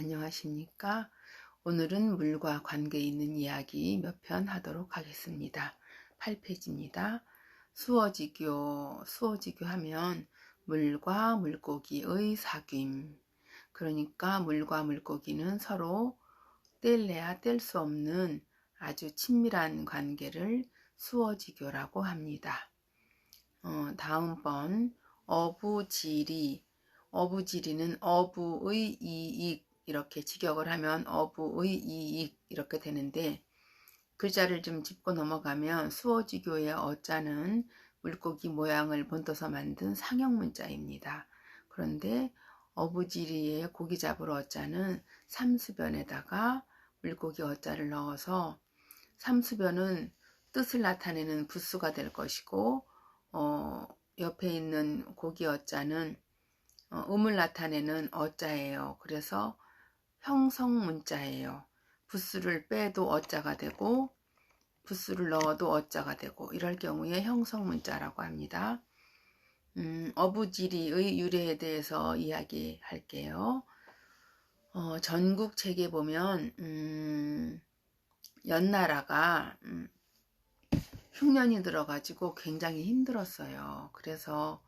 안녕하십니까? 오늘은 물과 관계 있는 이야기 몇 편 하도록 하겠습니다. 8페이지입니다. 수어지교 하면 물과 물고기의 사귐. 그러니까 물과 물고기는 서로 뗄래야 뗄 수 없는 아주 친밀한 관계를 수어지교라고 합니다. 다음번 어부지리. 어부지리는 어부의 이익, 이렇게 직역을 하면 어부의 이익 이렇게 되는데, 글자를 좀 짚고 넘어가면 수어지교의 어자는 물고기 모양을 본떠서 만든 상형 문자입니다. 그런데 어부지리의 고기 잡으러 어자는 삼수변에다가 물고기 어자를 넣어서, 삼수변은 뜻을 나타내는 부수가 될 것이고, 옆에 있는 고기 어자는 음을 나타내는 어자예요. 그래서 형성 문자예요. 부수를 빼도 어자가 되고 부수를 넣어도 어자가 되고, 이럴 경우에 형성 문자라고 합니다. 어부지리의 유래에 대해서 이야기할게요. 전국책에 보면 연나라가 흉년이 들어가지고 굉장히 힘들었어요. 그래서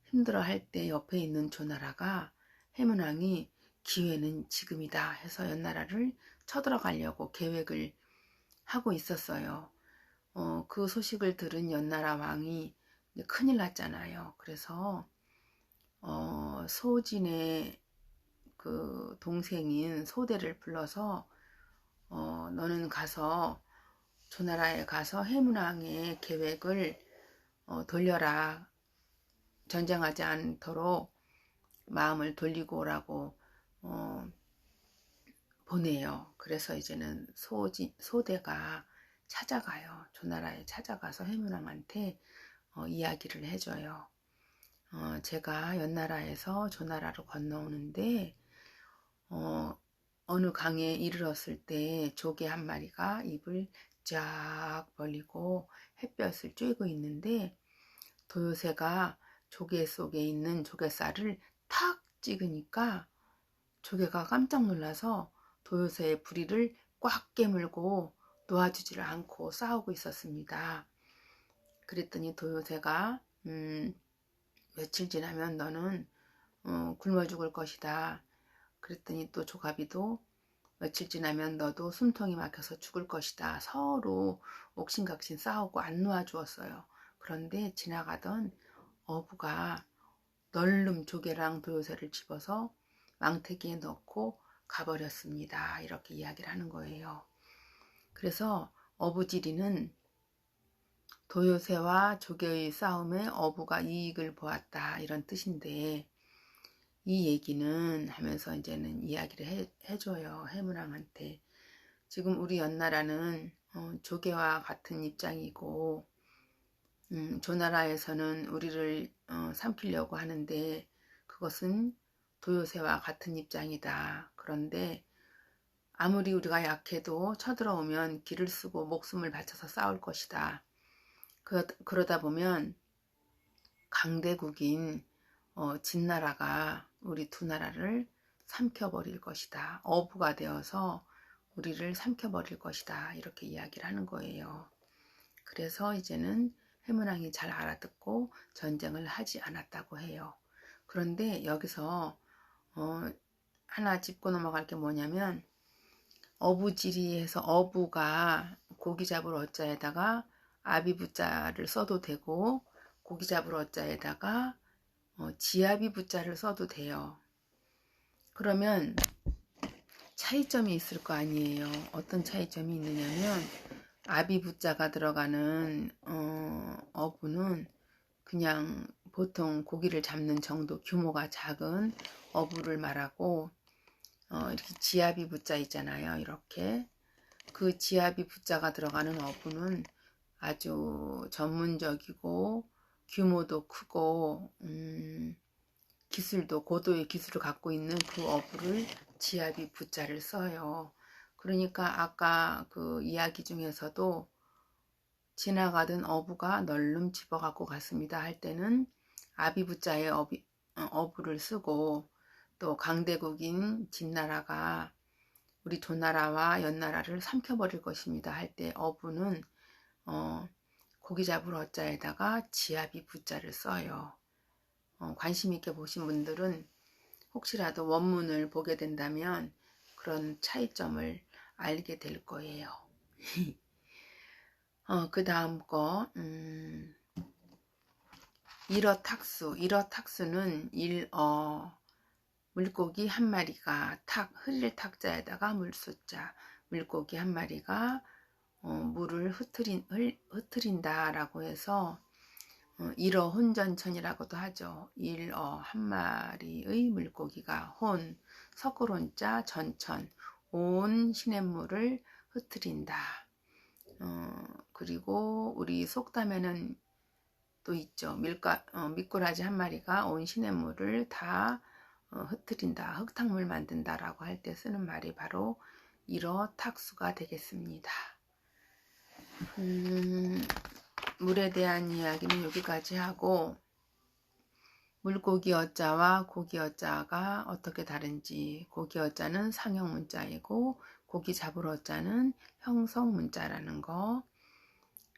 힘들어할 때 옆에 있는 조나라가 해문왕이 기회는 지금이다 해서 연나라를 쳐들어가려고 계획을 하고 있었어요. 그 소식을 들은 연나라 왕이 큰일 났잖아요. 그래서 소진의 그 동생인 소대를 불러서 너는 가서 조나라에 가서 해문왕의 계획을 돌려라. 전쟁하지 않도록 마음을 돌리고 오라고 보내요. 그래서 이제는 소대가 찾아가요. 조나라에 찾아가서 해문왕한테 이야기를 해줘요. 제가 연나라에서 조나라로 건너오는데 어느 강에 이르렀을 때 조개 한 마리가 입을 쫙 벌리고 햇볕을 쬐고 있는데, 도요새가 조개 속에 있는 조개살을 탁 찍으니까 조개가 깜짝 놀라서 도요새의 부리를 꽉 깨물고 놓아주지를 않고 싸우고 있었습니다. 그랬더니 도요새가 며칠 지나면 너는 굶어 죽을 것이다. 그랬더니 또 조가비도 며칠 지나면 너도 숨통이 막혀서 죽을 것이다. 서로 옥신각신 싸우고 안 놓아주었어요. 그런데 지나가던 어부가 널름 조개랑 도요새를 집어서 망태기에 넣고 가버렸습니다. 이렇게 이야기를 하는 거예요. 그래서 어부지리는 도요새와 조개의 싸움에 어부가 이익을 보았다, 이런 뜻인데, 이 얘기는 하면서 이제는 이야기를 해줘요. 해문왕한테. 지금 우리 연나라는 조개와 같은 입장이고, 조나라에서는 우리를 삼키려고 하는데 그것은 도요새와 같은 입장이다. 그런데 아무리 우리가 약해도 쳐들어오면 기를 쓰고 목숨을 바쳐서 싸울 것이다. 그러다 보면 강대국인 진나라가 우리 두 나라를 삼켜버릴 것이다. 어부가 되어서 우리를 삼켜버릴 것이다. 이렇게 이야기를 하는 거예요. 그래서 이제는 해문왕이 잘 알아듣고 전쟁을 하지 않았다고 해요. 그런데 여기서 하나 짚고 넘어갈 게 뭐냐면, 어부지리에서 어부가 고기 잡을 어자에다가 아비부자를 써도 되고, 고기 잡을 어자에다가 지아비부자를 써도 돼요. 그러면 차이점이 있을 거 아니에요. 어떤 차이점이 있느냐면, 아비부자가 들어가는 어부는 그냥 보통 고기를 잡는 정도, 규모가 작은 어부를 말하고, 이렇게 지아비부자 있잖아요. 이렇게 그 지아비부자가 들어가는 어부는 아주 전문적이고 규모도 크고 기술도, 고도의 기술을 갖고 있는 그 어부를 지아비부자를 써요. 그러니까 아까 그 이야기 중에서도 지나가던 어부가 널름 집어갖고 갔습니다 할 때는 아비부자의 어부를 쓰고, 또 강대국인 진나라가 우리 조나라와 연나라를 삼켜버릴 것입니다 할 때 어부는 고기 잡을 어자에다가 지아비 부자를 써요. 관심 있게 보신 분들은 혹시라도 원문을 보게 된다면 그런 차이점을 알게 될 거예요. 그 다음 거 일어탁수. 일어탁수는 물고기 한 마리가 흐릴 탁자에다가 물수자, 물고기 한 마리가 물을 흩트린다 라고 해서 일어혼전천이라고도 하죠. 한 마리의 물고기가 서구론자 전천, 온 시냇물을 흩트린다. 그리고 우리 속담에는 또 있죠. 미꾸라지 한 마리가 온 시냇물을 다 흩트린다, 흙탕물 만든다 라고 할 때 쓰는 말이 바로 일어탁수가 되겠습니다. 물에 대한 이야기는 여기까지 하고, 물고기 어자와 고기 어자가 어떻게 다른지, 고기 어자는 상형 문자이고 고기 잡을 어자는 형성 문자라는 거,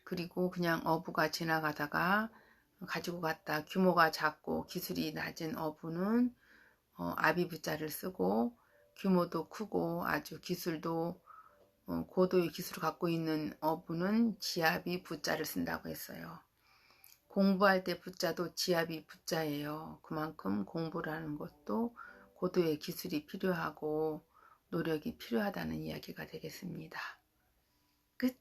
그리고 그냥 어부가 지나가다가 가지고 갔다 규모가 작고 기술이 낮은 어부는 아비 부자를 쓰고, 규모도 크고 아주 기술도 고도의 기술을 갖고 있는 어부는 지아비 부자를 쓴다고 했어요. 공부할 때 부자도 지아비 부자예요. 그만큼 공부라는 것도 고도의 기술이 필요하고 노력이 필요하다는 이야기가 되겠습니다. 끝.